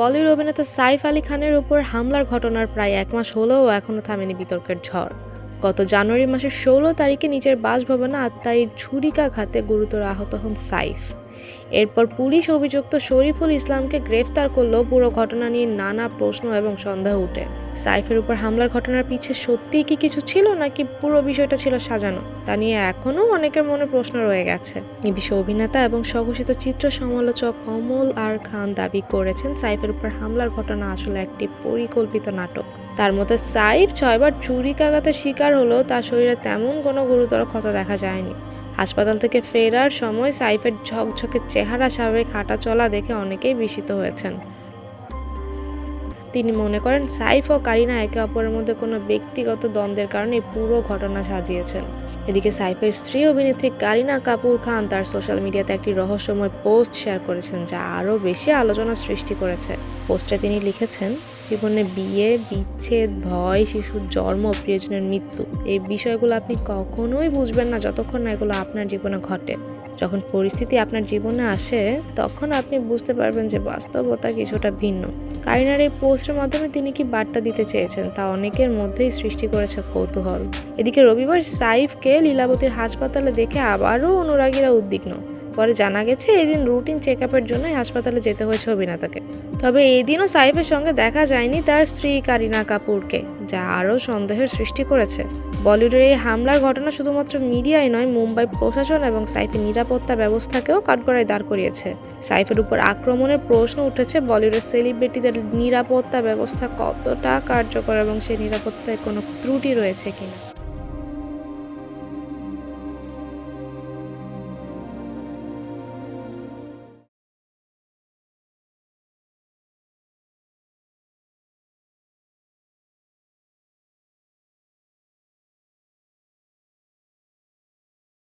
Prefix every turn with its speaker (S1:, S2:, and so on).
S1: বলিউড অভিনেতা সাইফ আলী খানের উপর হামলার ঘটনার প্রায় ১ মাস হলেও এখনও থামেনি বিতর্কের ঝড়। গত জানুয়ারি মাসের ১৬ তারিখে নিজের বাসভবনে আত্মায়ীর ছুরিকাঘাতে গুরুতর আহত হন সাইফ। এরপর পুলিশ অভিযুক্ত শরীফুল ইসলামকে গ্রেফতার করলেও পুরো ঘটনা নিয়ে নানা প্রশ্ন এবং সন্দেহ উঠে। সাইফের উপর হামলার ঘটনার পিছে সত্যিই কি কিছু ছিল, নাকি পুরো বিষয়টা ছিল সাজানো, তা নিয়ে এখনও অনেকের মনে প্রশ্ন রয়ে গেছে। এই বিষয়ে অভিনেতা এবং স্বঘোষিত চিত্র সমালোচক কমল আর খান দাবি করেছেন সাইফের উপর হামলার ঘটনা আসলে একটি পরিকল্পিত নাটক। তার মতে সাইফ ৬বার ছুরিকাঘাতের শিকার হলেও তার শরীরে তেমন কোনো গুরুতর ক্ষত দেখা যায়নি। হাসপাতাল থেকে ফেরার সময় সাইফের ঝকঝকে চেহারা, স্বাভাবিক হাঁটা চলা দেখে অনেকেই বিস্মিত হয়েছেন। তিনি মনে করেন সাইফ ও কারিনা একে অপরের মধ্যে কোনো ব্যক্তিগত দ্বন্দ্বের কারণে পুরো ঘটনা সাজিয়েছেন। এদিকে সাইফের স্ত্রী অভিনেত্রী কারিনা কাপুর খান তার সোশ্যাল মিডিয়াতে একটি রহস্যময় পোস্ট শেয়ার করেছেন, যা আরও বেশি আলোচনা সৃষ্টি করেছে। পোস্টে তিনি লিখেছেন, জীবনে বিয়ে, বিচ্ছেদ, ভয়, শিশুর জন্ম, প্রিয়জনের মৃত্যু, এই বিষয়গুলো আপনি কখনোই বুঝবেন না যতক্ষণ না এগুলো আপনার জীবনে ঘটে। যখন পরিস্থিতি আপনার জীবনে আসে তখন আপনি বুঝতে পারবেন যে বাস্তবতা কিছুটা ভিন্ন। কারিনার এই পোস্টের মাধ্যমে তিনি কি বার্তা দিতে চেয়েছেন তা অনেকের মধ্যেই সৃষ্টি করেছে কৌতূহল। এদিকে রবিবার সাইফকে লীলাবতীর হাসপাতালে দেখে আবারও অনুরাগীরা উদ্বিগ্ন। পরে জানা গেছে এদিন রুটিন চেক আপের জন্যই হাসপাতালে যেতে হয়েছে অভিনেতাকে। তবে এদিনও সাইফের সঙ্গে দেখা যায়নি তার স্ত্রী কারিনা কাপুরকে, যা আরও সন্দেহের সৃষ্টি করেছে। বলিউডের এই হামলার ঘটনা শুধুমাত্র মিডিয়ায় নয়, মুম্বাই প্রশাসন এবং সাইফের নিরাপত্তা ব্যবস্থাকেও কাঠগড়ায় দাঁড় করিয়েছে। সাইফের উপর আক্রমণের প্রশ্ন উঠেছে বলিউডের সেলিব্রিটিদের নিরাপত্তা ব্যবস্থা কতটা কার্যকর এবং সেই নিরাপত্তায় কোনো ত্রুটি রয়েছে কিনা।